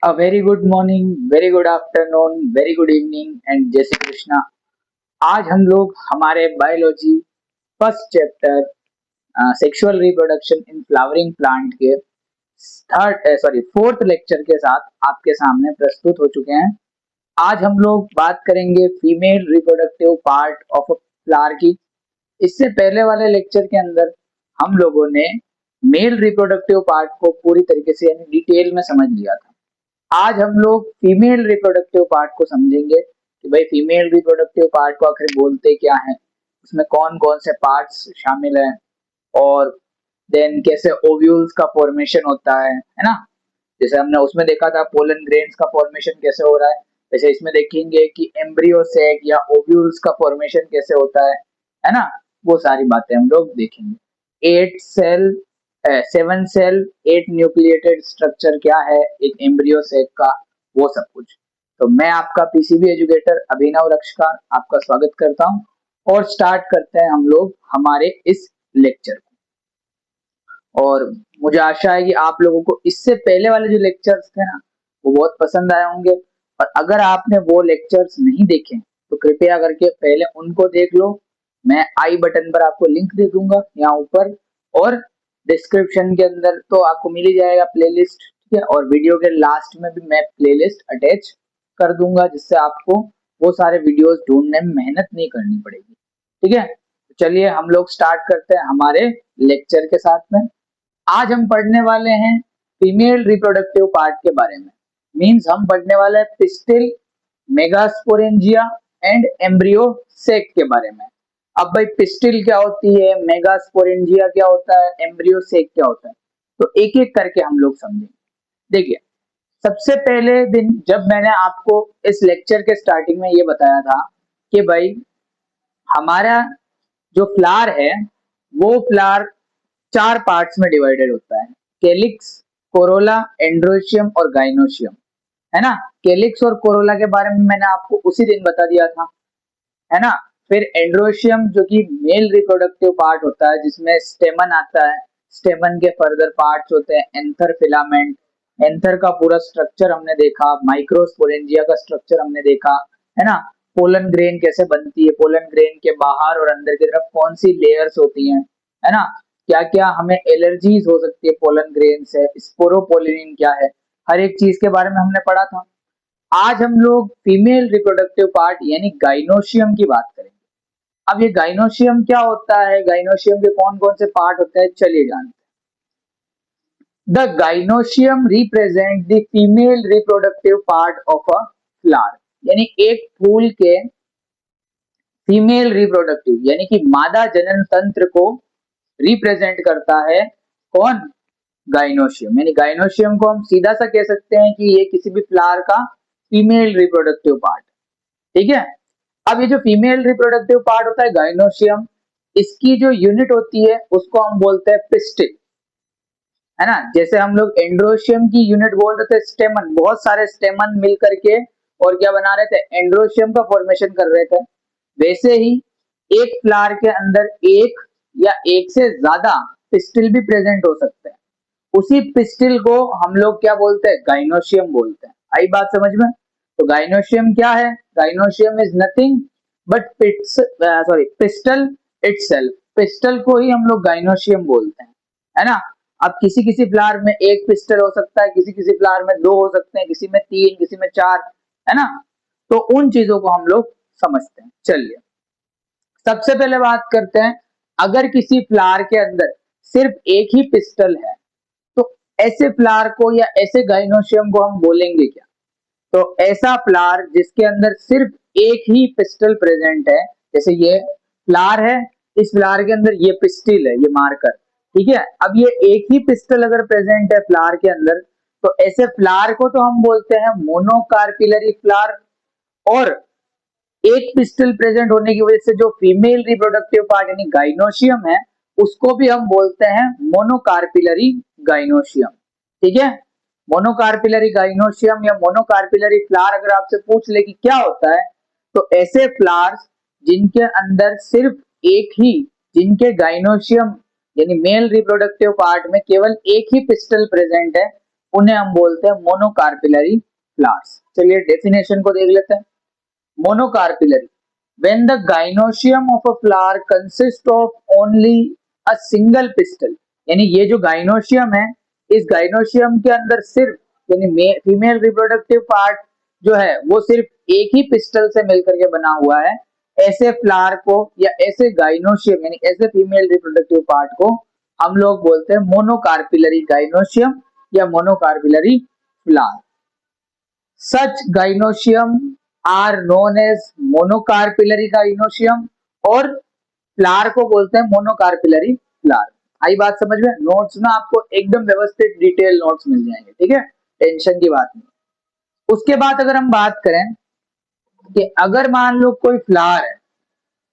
A very good morning, very good afternoon, very good evening and जय श्री कृष्णा। आज हम लोग हमारे biology first chapter sexual reproduction in flowering plant के fourth lecture के साथ आपके सामने प्रस्तुत हो चुके हैं। आज हम लोग बात करेंगे female reproductive part of a flower की। इससे पहले वाले लेक्चर के अंदर हम लोगों ने मेल रिप्रोडक्टिव पार्ट को पूरी तरीके से यानी डिटेल में समझ लिया था। आज हम लोग फीमेल रिप्रोडक्टिव पार्ट को समझेंगे कि भाई फीमेल रिप्रोडक्टिव पार्ट को आखिर बोलते क्या है, उसमें कौन कौन से पार्ट्स शामिल हैं और देन कैसे ओव्यूल्स का फॉर्मेशन होता है ना। जैसे हमने उसमें देखा था पोलन ग्रेन्स का फॉर्मेशन कैसे हो रहा है, वैसे इसमें देखेंगे कि एम्ब्रियो सैक या ओव्यूल्स का फॉर्मेशन कैसे होता है ना। वो सारी बातें हम लोग देखेंगे। 7 सेल 8 न्यूक्लिएटेड स्ट्रक्चर क्या है एक एम्ब्रियो सेक का, वो सब कुछ। तो मैं आपका पीसीबी एजुकेटर अभिनव रक्षकार आपका स्वागत करता हूं और स्टार्ट करते हैं हम लोग हमारे इस लेक्चर को। और मुझे आशा है कि आप लोगों को इससे पहले वाले जो लेक्चर्स थे ना वो बहुत पसंद आए होंगे, और अगर आपने वो लेक्चर्स नहीं देखे तो कृपया करके पहले उनको देख लो। मैं आई बटन पर आपको लिंक दे दूंगा यहाँ ऊपर, और डिस्क्रिप्शन के अंदर तो आपको मिल ही जाएगा प्लेलिस्ट, ठीक है। और वीडियो के लास्ट में भी मैं प्लेलिस्ट अटैच कर दूंगा, जिससे आपको वो सारे वीडियोस ढूंढने में मेहनत नहीं करनी पड़ेगी, ठीक है। चलिए हम लोग स्टार्ट करते हैं हमारे लेक्चर के साथ में। आज हम पढ़ने वाले हैं फीमेल रिप्रोडक्टिव पार्ट के बारे में। मींस हम पढ़ने वाले हैं pistil, megasporangia and embryo sac के बारे में। अब भाई पिस्टिल क्या होती है, मेगास्पोरेंजिया क्या होता है, एम्ब्रियो सेक क्या होता है, तो एक एक करके हम लोग समझेंगे। देखिए, सबसे पहले दिन जब मैंने आपको इस लेक्चर के स्टार्टिंग में ये बताया था कि भाई हमारा जो फ्लावर है वो फ्लावर 4 पार्ट्स में डिवाइडेड होता है, कैलिक्स, कोरोला, एंड्रोशियम और गाइनोशियम, है ना। कैलिक्स और कोरोला के बारे में मैंने आपको उसी दिन बता दिया था, है ना। फिर एंड्रोशियम जो कि मेल रिप्रोडक्टिव पार्ट होता है, जिसमें स्टेमन आता है, स्टेमन के फर्दर पार्ट्स होते हैं एंथर, फिलामेंट, एंथर का पूरा स्ट्रक्चर हमने देखा, माइक्रोस्पोरेंजिया का स्ट्रक्चर हमने देखा, है ना। पोलन ग्रेन कैसे बनती है, पोलन ग्रेन के बाहर और अंदर की तरफ कौन सी लेयर्स होती हैं, है ना। क्या क्या हमें एलर्जीज हो सकती है पोलन ग्रेन से, स्पोरोपोलिन क्या है, हर एक चीज के बारे में हमने पढ़ा था। आज हम लोग फीमेल रिप्रोडक्टिव पार्ट यानी गाइनोशियम की बात करेंगे। अब ये गाइनोशियम क्या होता है, गाइनोशियम के कौन कौन से पार्ट होते हैं, चलिए जानते हैं। The gynoecium represent the female reproductive part of a flower, यानी एक फूल के फीमेल रिप्रोडक्टिव यानी कि मादा जनन तंत्र को रिप्रेजेंट करता है कौन, गाइनोशियम। यानी गाइनोशियम को हम सीधा सा कह सकते हैं कि ये किसी भी फ्लावर का फीमेल रिप्रोडक्टिव पार्ट, ठीक है। अब ये जो फीमेल रिप्रोडक्टिव पार्ट होता है गाइनोशियम, इसकी जो यूनिट होती है उसको हम बोलते हैं पिस्टिल, है ना। जैसे हम लोग एंड्रोशियम की यूनिट बोल रहे थे स्टेमन, बहुत सारे स्टेमन मिल करके और क्या बना रहे थे, एंड्रोशियम का फॉर्मेशन कर रहे थे। वैसे ही एक फ्लावर के अंदर एक या एक से ज्यादा पिस्टिल भी प्रेजेंट हो सकते हैं। उसी पिस्टिल को हम लोग क्या बोलते हैं, गाइनोशियम बोलते हैं। आई बात समझ में। तो गाइनोशियम क्या है, gynoecium is nothing but pistol itself. Pistol को ही हम लोग गाइनोशियम बोलते हैं, है ना। अब किसी किसी फ्लावर में एक पिस्टल हो सकता है, किसी किसी फ्लावर में 2 हो सकते हैं, किसी में 3, किसी में 4, है ना। तो उन चीजों को हम लोग समझते हैं। चलिए सबसे पहले बात करते हैं, अगर किसी फ्लावर के अंदर सिर्फ एक ही पिस्टल है तो ऐसे फ्लावर को या ऐसे गाइनोशियम को हम बोलेंगे क्या। तो ऐसा फ्लावर जिसके अंदर सिर्फ एक ही पिस्टल प्रेजेंट है, जैसे ये फ्लावर है, इस फ्लावर के अंदर ये पिस्टिल है, ये मार्कर, ठीक है। अब ये एक ही पिस्टल अगर प्रेजेंट है फ्लावर के अंदर, तो ऐसे फ्लावर को तो हम बोलते हैं मोनोकार्पिलरी फ्लावर। और एक पिस्टल प्रेजेंट होने की वजह से जो फीमेल रिप्रोडक्टिव पार्ट यानी गाइनोशियम है, उसको भी हम बोलते हैं मोनोकार्पिलरी गाइनोशियम, ठीक है। मोनोकार्पिलरी गाइनोशियम या मोनोकार्पिलरी फ्लावर अगर आपसे पूछ ले कि क्या होता है, तो ऐसे फ्लावर्स जिनके अंदर सिर्फ एक ही, जिनके गाइनोशियम यानी मेल रिप्रोडक्टिव पार्ट में केवल एक ही पिस्टल प्रेजेंट है, उन्हें हम बोलते हैं मोनोकार्पिलरी फ्लावर्स। चलिए डेफिनेशन को देख लेते हैं। Monocarpellary, when the gynoecium of a flower consists of only a single pistil, यानी ये जो गाइनोशियम है, इस गाइनोशियम के अंदर सिर्फ यानी फीमेल रिप्रोडक्टिव पार्ट जो है वो सिर्फ एक ही पिस्टल से मिलकर के बना हुआ है, ऐसे फ्लावर को या ऐसे गाइनोशियम यानी ऐसे फीमेल रिप्रोडक्टिव पार्ट को हम लोग बोलते हैं मोनोकार्पिलरी गाइनोशियम या monocarpellary flower. Such gynoecium are known as monocarpellary gynoecium और फ्लावर को बोलते हैं मोनोकार्पिलरी फ्लावर। आई बात समझ में? नोट्स में आपको एकदम व्यवस्थित डिटेल नोट्स मिल जाएंगे, ठीक है, टेंशन की बात नहीं। उसके बाद अगर हम बात करें कि अगर मान लो कोई फ्लावर है,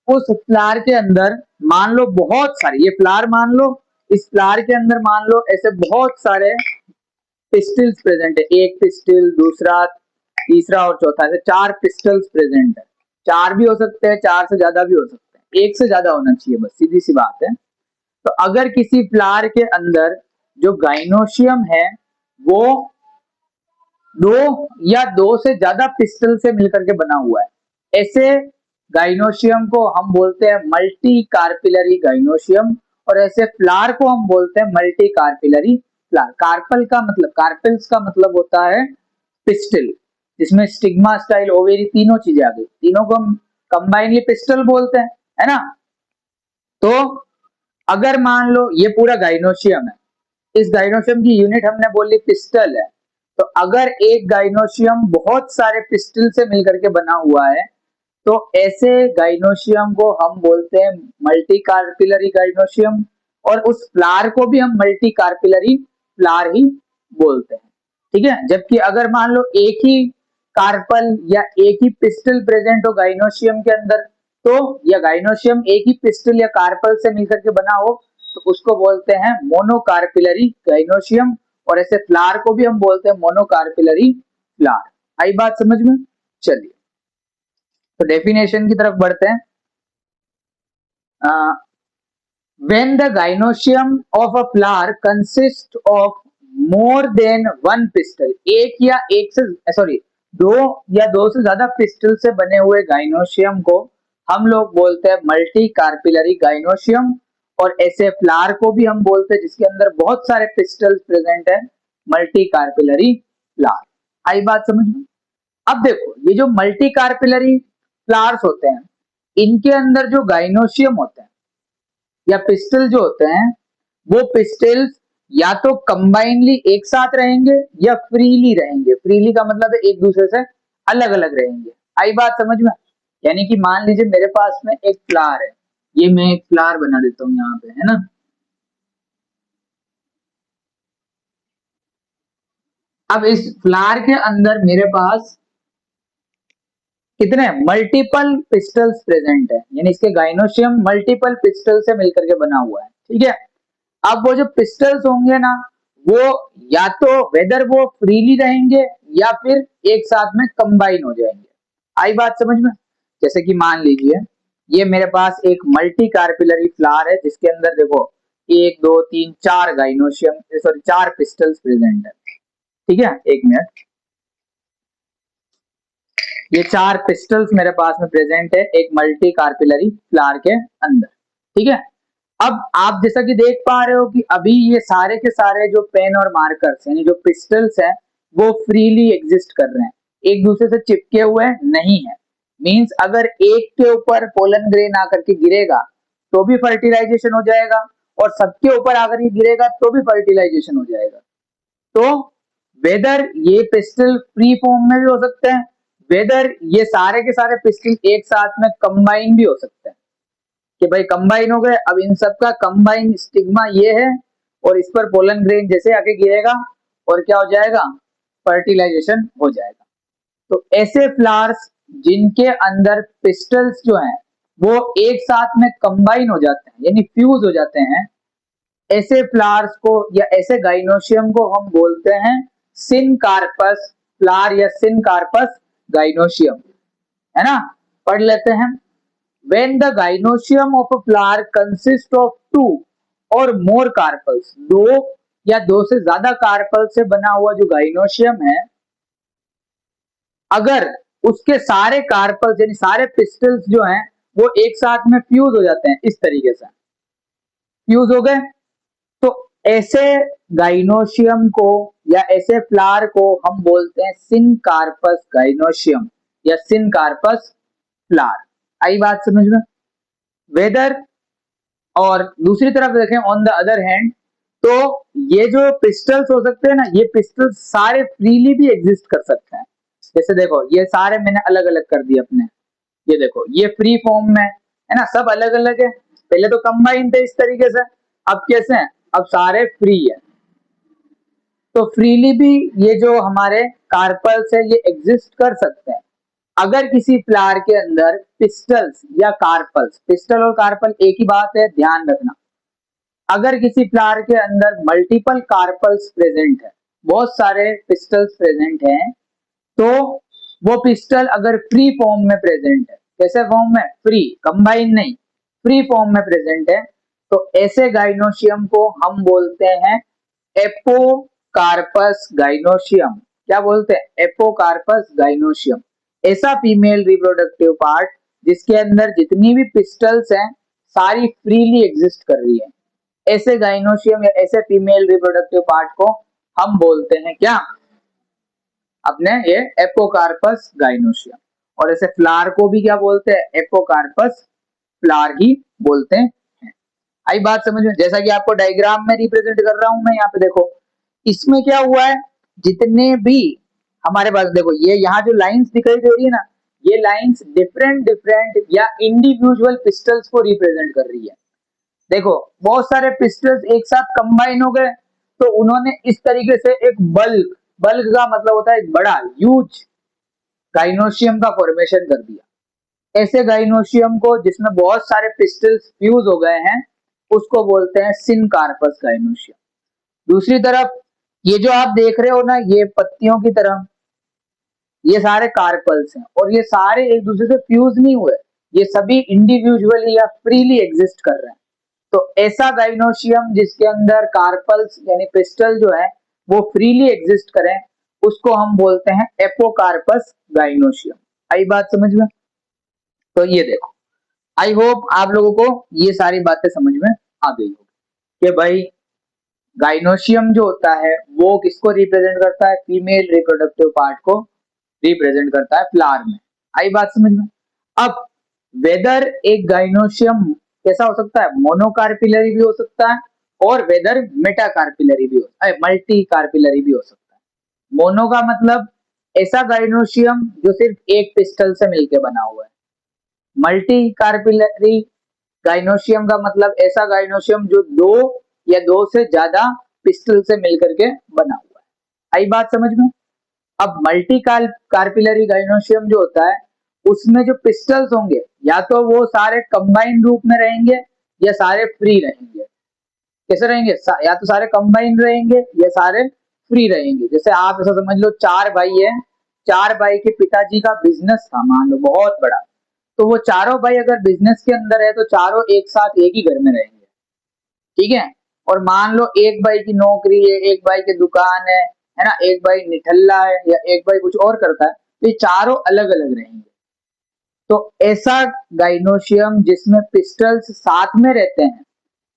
उस फ्लावर के अंदर मान लो बहुत सारे, ये फ्लावर मान लो, इस फ्लावर के अंदर मान लो ऐसे बहुत सारे पिस्टल्स प्रेजेंट है, एक पिस्टल, दूसरा, तीसरा और चौथा, ऐसे 4 पिस्टल्स प्रेजेंट है। 4 भी हो सकते हैं, 4 से ज्यादा भी हो सकते हैं, एक से ज्यादा होना चाहिए, बस सीधी सी बात है। तो अगर किसी फ्लावर के अंदर जो गाइनोशियम है वो 2 या 2 से ज्यादा पिस्टल से मिलकर के बना हुआ है, ऐसे गाइनोशियम को हम बोलते हैं मल्टी कार्पिलरी गाइनोशियम, और ऐसे फ्लावर को हम बोलते हैं मल्टी कार्पिलरी फ्लावर। कार्पल का मतलब, कार्पेल्स का मतलब होता है पिस्टल, जिसमें स्टिग्मा, स्टाइल, ओवेरी तीनों चीजें आ गई, तीनों को हम कंबाइनली पिस्टल बोलते हैं, है ना। तो अगर मान लो ये पूरा गाइनोशियम है, इस गाइनोशियम की यूनिट हमने बोली पिस्टल है, तो अगर एक गाइनोशियम बहुत सारे पिस्टल से मिलकर के बना हुआ है तो ऐसे गाइनोशियम को हम बोलते हैं मल्टी कार्पिलरी गाइनोशियम, और उस फ्लावर को भी हम मल्टी कार्पिलरी फ्लावर ही बोलते हैं, ठीक है। जबकि अगर मान लो एक ही कार्पल या एक ही पिस्टल प्रेजेंट हो गाइनोशियम के अंदर, तो या गाइनोशियम एक ही पिस्टल या कार्पल से मिलकर के बना हो, तो उसको बोलते हैं मोनोकार्पिलरी गाइनोशियम, और ऐसे फ्लावर को भी हम बोलते हैं मोनोकार्पिलरी फ्लावर। आई बात समझ में? चलिए तो डेफिनेशन की तरफ बढ़ते हैं। When the gynoecium of a flower consists of more than one pistil, एक या एक से सॉरी 2 या 2 से ज्यादा पिस्टल से बने हुए गाइनोशियम को हम लोग बोलते हैं मल्टी कार्पिलरी गाइनोशियम, और ऐसे फ्लावर को भी हम बोलते हैं जिसके अंदर बहुत सारे पिस्टल्स प्रेजेंट है, मल्टी कार्पिलरी फ्लावर। आई बात समझ में? अब देखो ये जो मल्टी कार्पिलरी फ्लावर्स होते हैं, इनके अंदर जो गाइनोशियम होते हैं या पिस्टल जो होते हैं, वो पिस्टल्स या तो कंबाइनली एक साथ रहेंगे या फ्रीली रहेंगे। फ्रीली का मतलब है एक दूसरे से अलग अलग रहेंगे। आई बात समझ में? यानी कि मान लीजिए मेरे पास में एक फ्लावर है, ये मैं एक फ्लावर बना देता हूं यहाँ पे, है ना। अब इस फ्लावर के अंदर मेरे पास कितने मल्टीपल पिस्टल्स प्रेजेंट है, यानी इसके गाइनोशियम मल्टीपल पिस्टल से मिलकर के बना हुआ है, ठीक है। अब वो जो पिस्टल्स होंगे ना, वो या तो वेदर वो फ्रीली रहेंगे या फिर एक साथ में कंबाइन हो जाएंगे। आई बात समझ में? जैसे कि मान लीजिए ये मेरे पास एक मल्टी कार्पिलरी फ्लावर है जिसके अंदर देखो 1 2 3 4 गाइनोशियम सॉरी 4 पिस्टल्स प्रेजेंट है, ठीक है। एक मिनट, ये 4 पिस्टल्स मेरे पास में प्रेजेंट है एक मल्टी कार्पिलरी फ्लावर के अंदर, ठीक है। अब आप जैसा कि देख पा रहे हो कि अभी ये सारे के सारे जो पेन और मार्कर्स यानी जो पिस्टल्स हैं वो फ्रीली एग्जिस्ट कर रहे हैं, एक दूसरे से चिपके हुए नहीं है। मींस अगर एक के ऊपर पोलन ग्रेन आकर के गिरेगा तो भी फर्टिलाइजेशन हो जाएगा, और सबके ऊपर आकर के गिरेगा तो भी फर्टिलाइजेशन हो जाएगा। तो वेदर ये पिस्टल फ्री फॉर्म में भी हो सकते हैं, वेदर ये सारे के सारे पिस्टल एक साथ में कंबाइन भी हो सकते हैं कि भाई कंबाइन हो गए। अब इन सब का कंबाइन स्टिग्मा ये है, और इस पर पोलन ग्रेन जैसे आके गिरेगा और क्या हो जाएगा, फर्टिलाइजेशन हो जाएगा। तो ऐसे फ्लावर्स जिनके अंदर पिस्टल्स जो हैं वो एक साथ में कंबाइन हो जाते हैं यानी फ्यूज हो जाते हैं, ऐसे फ्लावर्स को या ऐसे गाइनोशियम को हम बोलते हैं सिनकार्पस फ्लावर या सिनकार्पस गाइनोशियम, है ना। पढ़ लेते हैं। When the gynoecium of a flower consists of 2 or more carpels, 2 या दो से ज्यादा कार्पल से बना हुआ जो गाइनोशियम है, अगर उसके सारे कार्पल्स यानी सारे पिस्टल्स जो हैं वो एक साथ में फ्यूज हो जाते हैं, इस तरीके से फ्यूज हो गए, तो ऐसे गाइनोशियम को या ऐसे फ्लावर को हम बोलते हैं सिनकार्पस गाइनोशियम या सिनकार्पस फ्लावर। आई बात समझ में? वेदर और दूसरी तरफ देखें ऑन द अदर हैंड, तो ये जो पिस्टल्स हो सकते हैं ना, ये पिस्टल्स सारे फ्रीली भी एग्जिस्ट कर सकते हैं। जैसे देखो ये सारे मैंने अलग अलग कर दिए अपने, ये देखो ये फ्री फॉर्म में है ना, सब अलग अलग है, पहले तो कंबाइन थे इस तरीके से, अब कैसे हैं, अब सारे फ्री है। तो फ्रीली भी ये जो हमारे कार्पल्स है ये एग्जिस्ट कर सकते हैं। अगर किसी फ्लावर के अंदर पिस्टल्स या कार्पल्स, पिस्टल और कार्पल एक ही बात है, ध्यान रखना, अगर किसी फ्लावर के अंदर मल्टीपल कार्पल्स प्रेजेंट है, बहुत सारे पिस्टल्स प्रेजेंट हैं, तो वो पिस्टल अगर फ्री फॉर्म में प्रेजेंट है, कैसे फॉर्म में, फ्री, कंबाइन नहीं, फ्री फॉर्म में प्रेजेंट है, तो ऐसे गाइनोशियम को हम बोलते हैं एपोकार्पस गाइनोशियम। क्या बोलते हैं? Apocarpous gynoecium. ऐसा फीमेल रिप्रोडक्टिव पार्ट जिसके अंदर जितनी भी पिस्टल्स हैं सारी फ्रीली एग्जिस्ट कर रही है, ऐसे गाइनोशियम या ऐसे फीमेल रिप्रोडक्टिव पार्ट को हम बोलते हैं क्या, अपने ये एपोकार्पस गाइनोशियम। और ऐसे फ्लावर को भी क्या बोलते हैं, एपोकार्पस फ्लावर ही बोलते हैं। आई बात समझ में? जैसा कि आपको डायग्राम में रिप्रेजेंट कर रहा हूं मैं, यहाँ पे देखो इसमें क्या हुआ है, जितने भी हमारे पास देखो ये यहाँ जो लाइंस दिखाई दे रही है ना, ये लाइंस डिफरेंट डिफरेंट या इंडिविजुअल पिस्टल्स को रिप्रेजेंट कर रही है। देखो बहुत सारे पिस्टल्स एक साथ कंबाइन हो गए, तो उन्होंने इस तरीके से एक बल्क, बल्क का मतलब होता है एक बड़ा ह्यूज गाइनोशियम का फॉर्मेशन कर दिया। ऐसे गाइनोशियम को जिसमें बहुत सारे पिस्टल्स फ्यूज हो गए हैं उसको बोलते हैं सिनकार्पस गाइनोशियम। दूसरी तरफ ये जो आप देख रहे हो ना, ये पत्तियों की तरह, ये सारे कार्पल्स हैं और ये सारे एक दूसरे से फ्यूज नहीं हुए, ये सभी इंडिविजुअली या फ्रीली एग्जिस्ट कर रहे हैं। तो ऐसा गाइनोशियम जिसके अंदर कार्पल्स यानी पिस्टल जो है वो फ्रीली एग्जिस्ट करें, उसको हम बोलते हैं एपोकार्पस गाइनोशियम। आई बात समझ में? तो ये देखो, आई होप आप लोगों को ये सारी बातें समझ में आ गई होगी कि भाई गाइनोशियम जो होता है वो किसको रिप्रेजेंट करता है, फीमेल रिप्रोडक्टिव पार्ट को रिप्रेजेंट करता है फ्लावर में। आई बात समझ में? अब वेदर एक गाइनोशियम कैसा हो सकता है, मोनोकार्पिलरी भी हो सकता है और वेदर मेटाकार्पिलरी भी हो, मल्टी कार्पिलरी भी हो सकता है। मोनो का मतलब ऐसा गाइनोशियम जो सिर्फ एक पिस्टल से मिलकर बना हुआ है, मल्टी कार्पिलरी गाइनोशियम का मतलब ऐसा गाइनोशियम जो दो या दो से ज्यादा पिस्टल से मिलकर के बना हुआ है। आई बात समझ में? अब मल्टी कार्पिलरी गाइनोशियम जो होता है उसमें जो पिस्टल्स होंगे या तो वो सारे कंबाइंड रूप में रहेंगे या सारे फ्री रहेंगे। कैसे रहेंगे? या तो सारे कंबाइंड रहेंगे या सारे फ्री रहेंगे। जैसे आप ऐसा समझ लो, चार भाई हैं, चार भाई के पिताजी का बिजनेस था मान लो बहुत बड़ा, तो वो चारों भाई अगर बिजनेस के अंदर है तो चारों एक साथ एक ही घर में रहेंगे, ठीक है। और मान लो एक भाई की नौकरी है, एक भाई की दुकान है ना, एक भाई निठल्ला है या एक भाई कुछ और करता है, तो ये चारों अलग अलग रहेंगे। तो ऐसा गाइनोशियम जिसमें पिस्टल्स साथ में रहते हैं,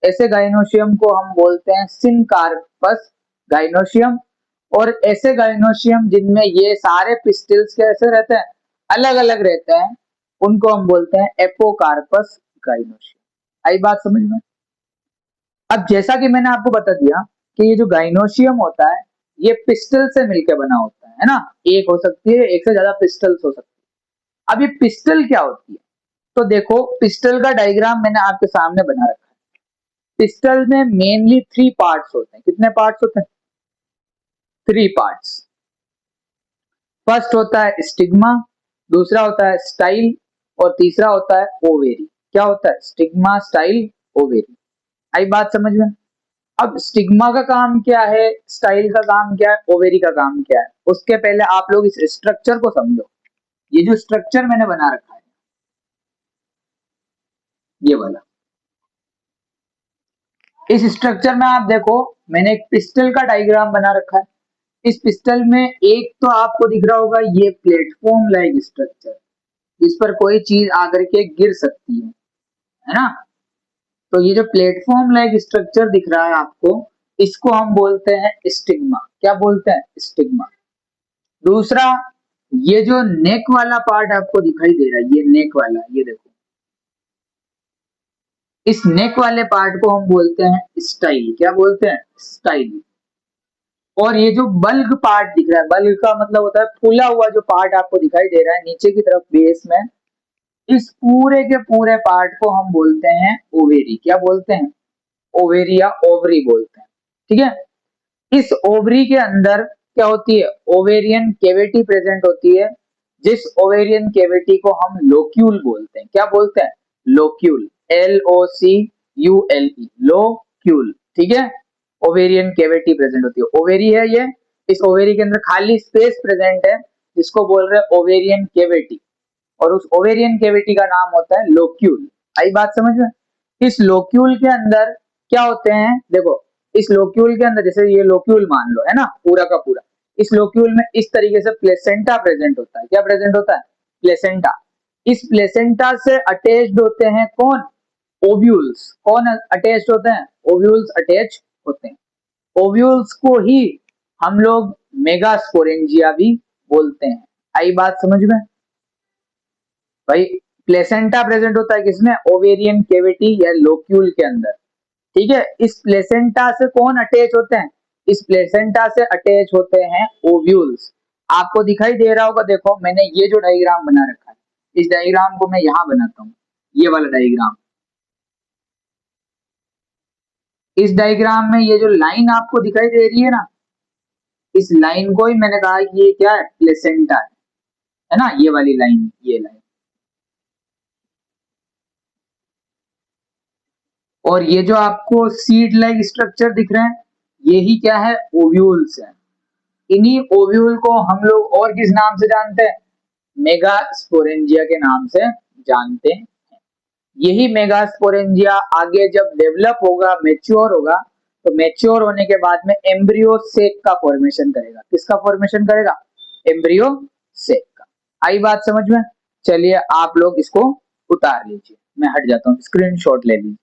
ऐसे गाइनोशियम को हम बोलते हैं सिनकार्पस गाइनोशियम। और ऐसे गाइनोशियम जिनमें ये सारे पिस्टल्स कैसे रहते हैं, अलग अलग रहते हैं, उनको हम बोलते हैं एपोकार्पस गाइनोशियम। आई बात समझ में? अब जैसा कि मैंने आपको बता दिया कि ये जो गाइनोशियम होता है ये पिस्टल से मिलकर बना होता है ना, एक हो सकती है, एक से ज्यादा पिस्टल्स हो सकती है। अब ये पिस्टल क्या होती है, तो देखो पिस्टल का डायग्राम मैंने आपके सामने बना रखा है। पिस्टल में मेनली थ्री पार्ट्स होते हैं। कितने पार्ट्स होते हैं? Three parts. फर्स्ट होता है स्टिग्मा, दूसरा होता है स्टाइल और तीसरा होता है ओवेरी। क्या होता है? Stigma, style, ovary. आई बात समझ में? अब स्टिग्मा का काम क्या है, स्टाइल का काम क्या है, ओवेरी का काम क्या है, उसके पहले आप लोग इस स्ट्रक्चर को समझो। ये जो स्ट्रक्चर मैंने बना रखा है ये वाला, इस स्ट्रक्चर में आप देखो, मैंने एक पिस्टल का डायग्राम बना रखा है। इस पिस्टल में एक तो आपको दिख रहा होगा ये प्लेटफॉर्म लाइक स्ट्रक्चर, इस पर कोई चीज आकर के गिर सकती है ना। तो ये जो प्लेटफॉर्म लाइक स्ट्रक्चर दिख रहा है आपको, इसको हम बोलते हैं स्टिग्मा। क्या बोलते हैं? स्टिग्मा। दूसरा, ये जो नेक वाला पार्ट आपको दिखाई दे रहा है, ये नेक वाला, ये देखो, इस नेक वाले पार्ट को हम बोलते हैं स्टाइल। क्या बोलते हैं? स्टाइल। और ये जो बल्क पार्ट दिख रहा है, बल्क का मतलब होता है फूला हुआ जो पार्ट आपको दिखाई दे रहा है नीचे की तरफ बेस में, इस पूरे के पूरे पार्ट को हम बोलते हैं ओवेरी। क्या बोलते हैं? ओवेरी या ओवरी बोलते हैं। ठीक है। इस ओवरी के अंदर क्या होती है? ओवेरियन कैविटी प्रेजेंट होती है, जिस ओवेरियन कैविटी को हम लोक्यूल बोलते हैं। क्या बोलते हैं? लोक्यूल। LOCULE, locule. ठीक है। ओवेरियन कैविटी प्रेजेंट होती है, ओवेरी है ये। इस ओवेरी के अंदर खाली स्पेस प्रेजेंट है, जिसको बोल रहे हैं ओवेरियन कैविटी, और उस ओवेरियन कैविटी का नाम होता है लोक्यूल। आई बात समझ में? इस लोक्यूल के अंदर क्या होते हैं? देखो, इस लोक्यूल के अंदर, जैसे ये लोक्यूल मान लो है ना, पूरा का पूरा, इस लोक्यूल में इस तरीके से प्लेसेंटा प्रेजेंट होता है। क्या प्रेजेंट होता है? प्लेसेंटा। इस प्लेसेंटा से अटैच्ड होते हैं कौन? ओव्यूल्स। कौन अटैच्ड होते हैं? ओव्यूल्स अटैच होते हैं। ओव्यूल्स को ही हम लोग मेगास्पोरेंजिया भी बोलते हैं। आई बात समझ में? भाई, प्लेसेंटा प्रेजेंट होता है किसमें? ओवेरियन कैविटी या लोक्यूल के अंदर। ठीक है। इस प्लेसेंटा से कौन अटैच होते हैं? इस प्लेसेंटा से अटैच होते हैं ओव्यूल्स। आपको दिखाई दे रहा होगा, देखो मैंने ये जो डायग्राम बना रखा है, इस डायग्राम को मैं यहां बनाता हूं, ये वाला डायग्राम। इस डायग्राम में ये जो लाइन आपको दिखाई दे रही है ना, इस लाइन को ही मैंने कहा कि ये क्या है? प्लेसेंटा है ना, ये वाली लाइन, ये लाइन। और ये जो आपको सीड लाइक स्ट्रक्चर दिख रहे हैं, यही क्या है? ओव्यूल्स है। इन्हीं ओव्यूल को हम लोग और किस नाम से जानते हैं? मेगास्पोरेंजिया के नाम से जानते हैं। यही मेगास्पोरेंजिया आगे जब डेवलप होगा, मैच्योर होगा, तो मैच्योर होने के बाद में एम्ब्रियो सेक का फॉर्मेशन करेगा। किसका फॉर्मेशन करेगा? एम्ब्रियो सेक का। आई बात समझ में? चलिए आप लोग इसको उतार लीजिए, मैं हट जाता हूँ, स्क्रीनशॉट ले लीजिए।